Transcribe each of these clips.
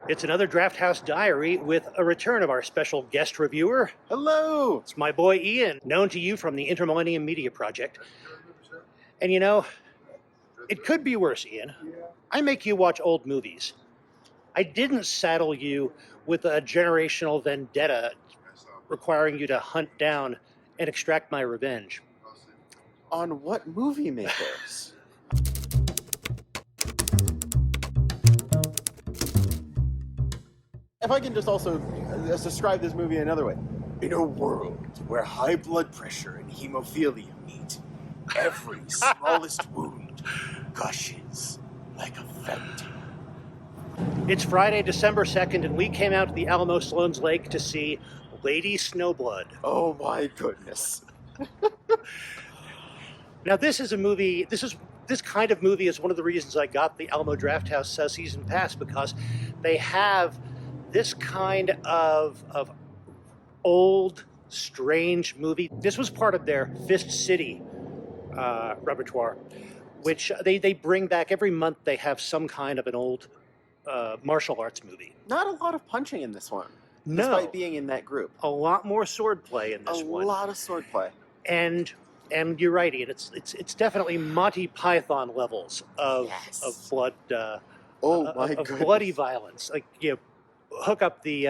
It's another Drafthouse Diary with a return of our special guest reviewer. Hello! It's my boy Ian, known to you from the Intermillennium Media Project. And you know, it could be worse, Ian. I make you watch old movies. I didn't saddle you with a generational vendetta requiring you to hunt down and extract my revenge. On what movie makers? If I can just also describe this movie another way. In a world where high blood pressure and hemophilia meet, every smallest wound gushes like a fountain. It's Friday, December 2nd, and we came out to the Alamo Sloan's Lake to see Lady Snowblood. Oh my goodness. Now, this is a movie, this kind of movie is one of the reasons I got the Alamo Drafthouse season pass, because they have this kind of old, strange movie. This was part of their Fist City repertoire, which they bring back every month. They have some kind of an old martial arts movie. Not a lot of punching in this one, No. despite being in that group. A lot more swordplay in this one. A lot of swordplay. And you're right, Ian. It's definitely Monty Python levels of blood. Oh my of goodness. bloody violence. Like, you know, hook up the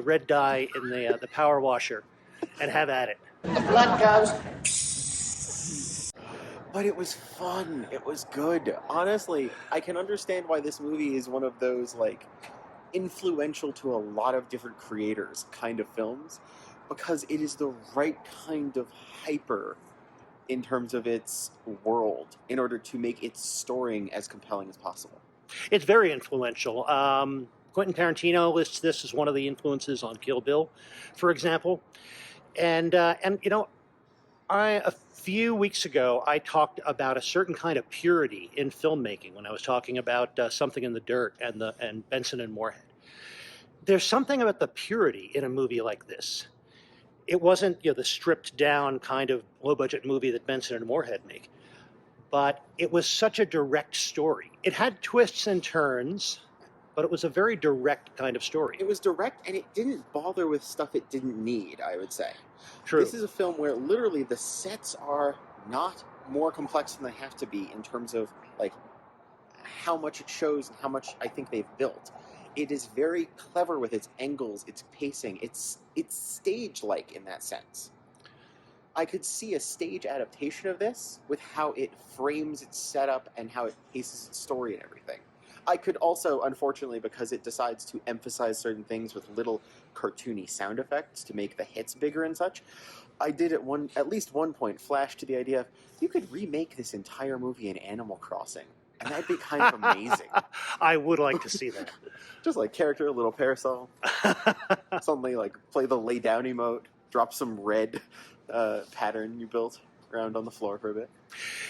red dye in the power washer and have at it. The blood goes. But it was fun. It was good. Honestly, I can understand why this movie is one of those, like, influential to a lot of different creators kind of films, because it is the right kind of hyper in terms of its world in order to make its storying as compelling as possible. It's very influential. Quentin Tarantino lists this as one of the influences on Kill Bill, for example. And you know, a few weeks ago, I talked about a certain kind of purity in filmmaking when I was talking about Something in the Dirt and Benson and Moorhead. There's something about the purity in a movie like this. It wasn't, you know, the stripped down kind of low budget movie that Benson and Moorhead make, but it was such a direct story. It had twists and turns, but it was a very direct kind of story. It was direct, and it didn't bother with stuff it didn't need, I would say. True. This is a film where literally the sets are not more complex than they have to be in terms of, like, how much it shows and how much I think they've built. It is very clever with its angles, its pacing. It's stage-like in that sense. I could see a stage adaptation of this with how it frames its setup and how it paces its story and everything. I could also, unfortunately, because it decides to emphasize certain things with little cartoony sound effects to make the hits bigger and such, I did at least one point flash to the idea of, you could remake this entire movie in Animal Crossing, and that'd be kind of amazing. I would like to see that. Just like character, a little parasol, suddenly like play the lay down emote, drop some red pattern you built around on the floor for a bit.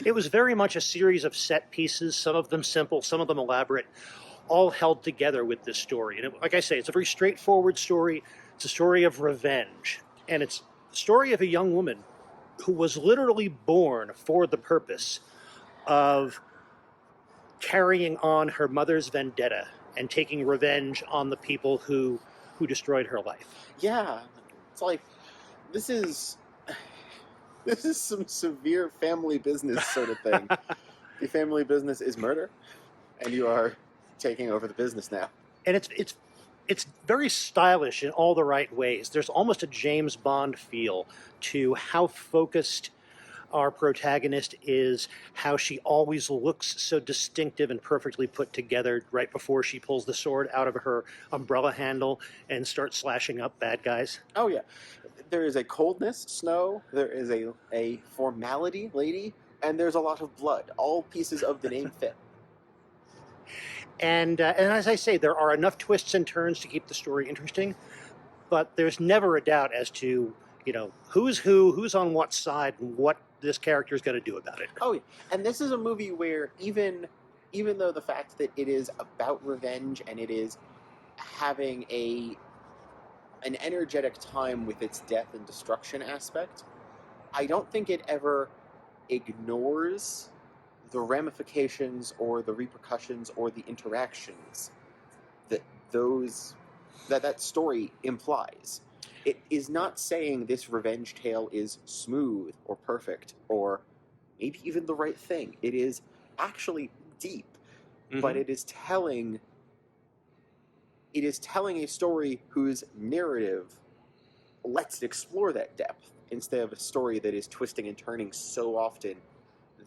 It was very much a series of set pieces, some of them simple, some of them elaborate, all held together with this story. And like I say, it's a very straightforward story. It's a story of revenge. And it's the story of a young woman who was literally born for the purpose of carrying on her mother's vendetta and taking revenge on the people who destroyed her life. Yeah, it's like, this is some severe family business sort of thing. The family business is murder, and you are taking over the business now. And it's very stylish in all the right ways. There's almost a James Bond feel to how focused our protagonist is, how she always looks so distinctive and perfectly put together right before she pulls the sword out of her umbrella handle and starts slashing up bad guys. Oh yeah. There is a coldness, snow, there is a formality, lady, and there's a lot of blood. All pieces of the name fit. And as I say, there are enough twists and turns to keep the story interesting, but there's never a doubt as to, you know, who's on what side, and what this character is going to do about it. Oh yeah. And this is a movie where even though the fact that it is about revenge and it is having an energetic time with its death and destruction aspect, I don't think it ever ignores the ramifications or the repercussions or the interactions that that story implies. It is not saying this revenge tale is smooth or perfect or maybe even the right thing. It is actually deep, but it is telling a story whose narrative lets it explore that depth instead of a story that is twisting and turning so often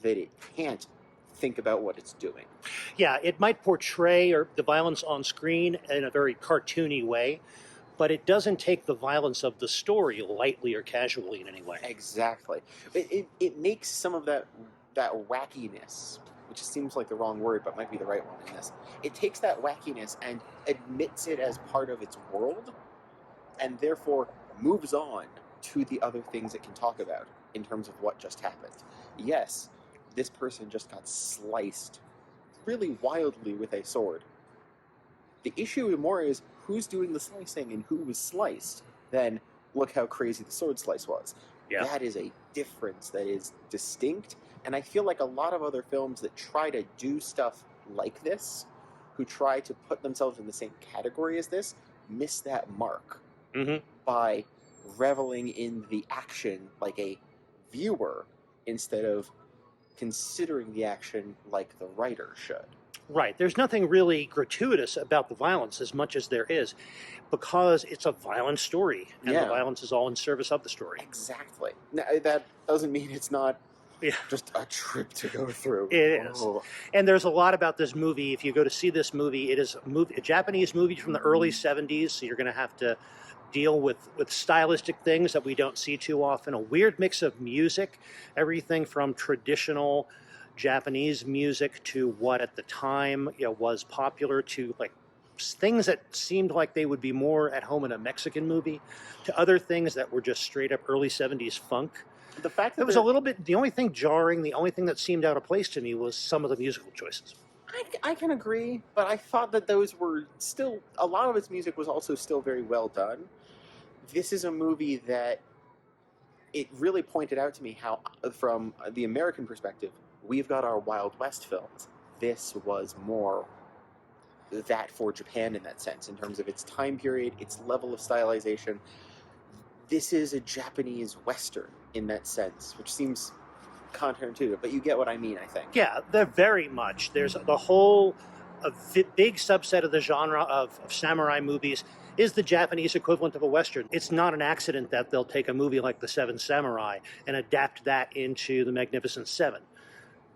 that it can't think about what it's doing. Yeah, it might portray the violence on screen in a very cartoony way, but it doesn't take the violence of the story lightly or casually in any way. Exactly. It makes some of that wackiness, which seems like the wrong word, but might be the right one in this. It takes that wackiness and admits it as part of its world, and therefore moves on to the other things it can talk about in terms of what just happened. Yes, this person just got sliced really wildly with a sword. The issue more is who's doing the slicing and who was sliced, then look how crazy the sword slice was. Yeah. That is a difference that is distinct, and I feel like a lot of other films that try to do stuff like this, who try to put themselves in the same category as this, miss that mark by reveling in the action like a viewer instead of considering the action like the writer should. Right. There's nothing really gratuitous about the violence as much as there is, because it's a violent story, and the violence is all in service of the story. Exactly. Now, that doesn't mean it's not just a trip to go through. It is. And there's a lot about this movie. If you go to see this movie, it is a Japanese movie from the early 70s, so you're going to have to deal with stylistic things that we don't see too often. A weird mix of music, everything from traditional Japanese music to what at the time was popular, to like things that seemed like they would be more at home in a Mexican movie, to other things that were just straight up early 70s funk. The fact that it was a little bit, the only thing jarring, the only thing that seemed out of place to me was some of the musical choices. I can agree, but I thought that those were still, a lot of its music was also still very well done. This is a movie that it really pointed out to me how, from the American perspective, we've got our Wild West films. This was more that for Japan in that sense, in terms of its time period, its level of stylization. This is a Japanese Western in that sense, which seems counterintuitive, but you get what I mean, I think. Yeah, they're very much. There's the whole big subset of the genre of samurai movies is the Japanese equivalent of a Western. It's not an accident that they'll take a movie like The Seven Samurai and adapt that into The Magnificent Seven.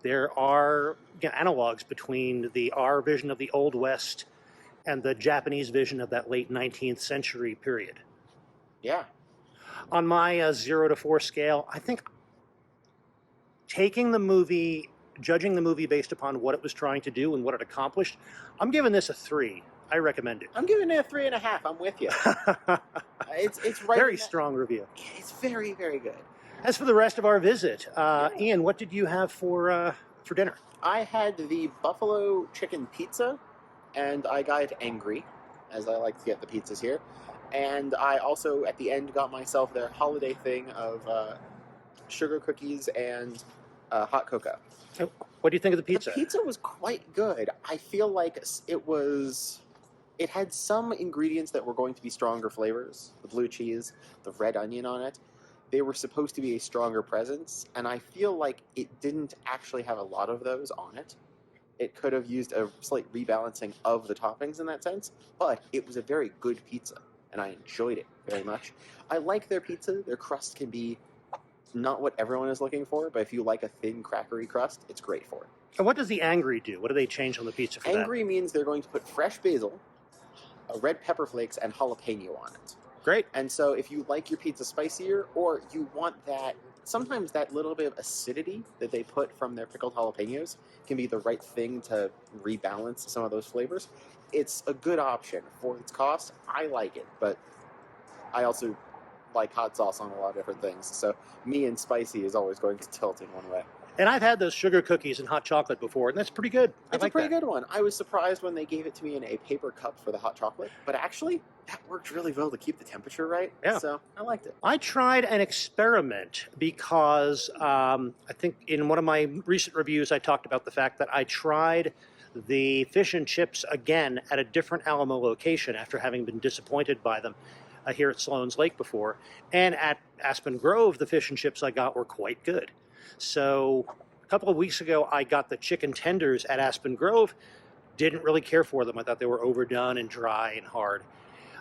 There are analogs between our vision of the Old West and the Japanese vision of that late 19th century period. Yeah. On my 0 to 4 scale, I think taking the movie, judging the movie based upon what it was trying to do and what it accomplished, I'm giving this a 3. I recommend it. I'm giving it a 3.5. I'm with you. It's right. Very strong review. It's very, very good. As for the rest of our visit, Ian, what did you have for dinner? I had the buffalo chicken pizza, and I got it angry, as I like to get the pizzas here. And I also, at the end, got myself their holiday thing of sugar cookies and hot cocoa. What do you think of the pizza? The pizza was quite good. I feel like it had some ingredients that were going to be stronger flavors. The blue cheese, the red onion on it. They were supposed to be a stronger presence, and I feel like it didn't actually have a lot of those on it. It could have used a slight rebalancing of the toppings in that sense, but it was a very good pizza, and I enjoyed it very much. I like their pizza. Their crust can be not what everyone is looking for, but if you like a thin, crackery crust, it's great for it. And what does the angry do? What do they change on the pizza for that? Angry means they're going to put fresh basil, red pepper flakes, and jalapeno on it. Great. And so if you like your pizza spicier, or you want that, sometimes that little bit of acidity that they put from their pickled jalapenos can be the right thing to rebalance some of those flavors. It's a good option for its cost. I like it, but I also like hot sauce on a lot of different things. So me and spicy is always going to tilt in one way. And I've had those sugar cookies and hot chocolate before, and that's pretty good. It's a pretty good one. I was surprised when they gave it to me in a paper cup for the hot chocolate, but actually, that worked really well to keep the temperature right. Yeah. So I liked it. I tried an experiment because I think in one of my recent reviews, I talked about the fact that I tried the fish and chips again at a different Alamo location after having been disappointed by them here at Sloan's Lake before. And at Aspen Grove, the fish and chips I got were quite good. So a couple of weeks ago, I got the chicken tenders at Aspen Grove. Didn't really care for them. I thought they were overdone and dry and hard.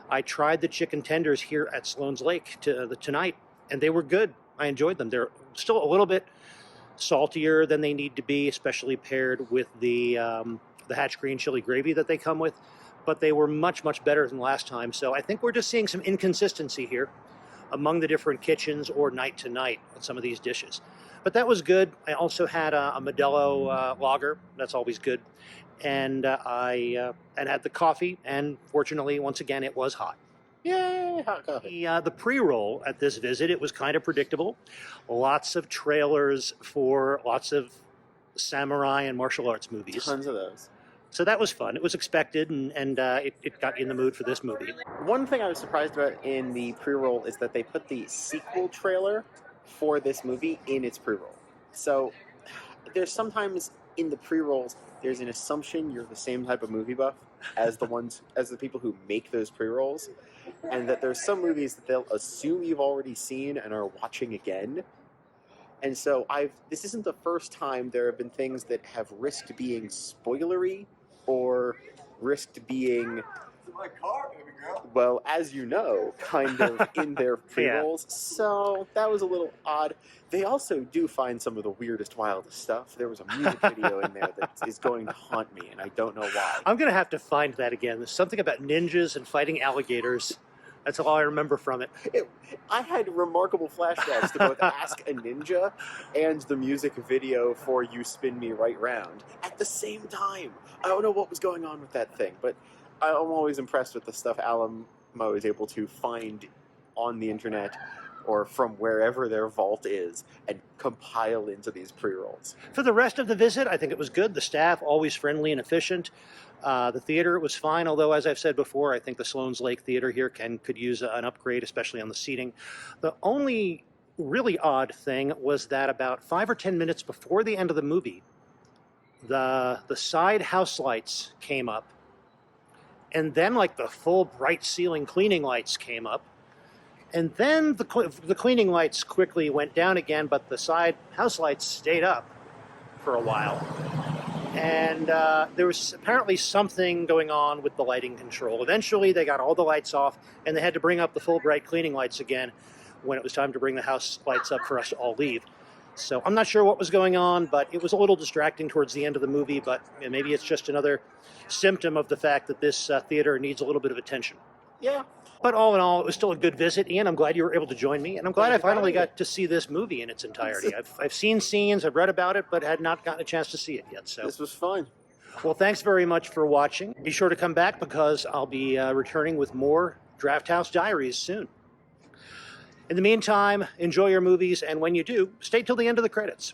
I tried the chicken tenders here at Sloan's Lake tonight, and they were good. I enjoyed them. They're still a little bit saltier than they need to be, especially paired with the Hatch green chili gravy that they come with. But they were much, much better than last time. So I think we're just seeing some inconsistency here among the different kitchens or night to night on some of these dishes. But that was good. I also had a Modelo lager. That's always good. And I had the coffee. And fortunately, once again, it was hot. Yay, hot coffee. The pre-roll at this visit, it was kind of predictable. Lots of trailers for lots of samurai and martial arts movies. Tons of those. So that was fun. It was expected, and it got you in the mood for this movie. One thing I was surprised about in the pre-roll is that they put the sequel trailer for this movie in its pre-roll. So there's sometimes in the pre-rolls, there's an assumption you're the same type of movie buff as the people who make those pre-rolls, and that there's some movies that they'll assume you've already seen and are watching again. And so this isn't the first time there have been things that have risked being spoilery or risked being, well, as you know, kind of in their pre-rolls. Yeah. So that was a little odd. They also do find some of the weirdest, wildest stuff. There was a music video in there that is going to haunt me, and I don't know why. I'm going to have to find that again. There's something about ninjas and fighting alligators. That's all I remember from it. I had remarkable flashbacks to both Ask a Ninja and the music video for You Spin Me Right Round at the same time. I don't know what was going on with that thing, but I'm always impressed with the stuff Alamo is able to find on the internet or from wherever their vault is and compile into these pre-rolls. For the rest of the visit, I think it was good. The staff, always friendly and efficient. The theater was fine, although, as I've said before, I think the Sloan's Lake Theater here could use an upgrade, especially on the seating. The only really odd thing was that about 5 or 10 minutes before the end of the movie, the side house lights came up, and then like the full bright ceiling cleaning lights came up, and then the cleaning lights quickly went down again, but the side house lights stayed up for a while. And there was apparently something going on with the lighting control. Eventually, they got all the lights off, and they had to bring up the full bright cleaning lights again when it was time to bring the house lights up for us to all leave. So I'm not sure what was going on, but it was a little distracting towards the end of the movie, but maybe it's just another symptom of the fact that this theater needs a little bit of attention. Yeah. But all in all, it was still a good visit. Ian, I'm glad you were able to join me, and I'm glad I finally got to see this movie in its entirety. I've seen scenes, I've read about it, but had not gotten a chance to see it yet. So this was fun. Well, thanks very much for watching. Be sure to come back because I'll be returning with more Drafthouse Diaries soon. In the meantime, enjoy your movies, and when you do, stay till the end of the credits.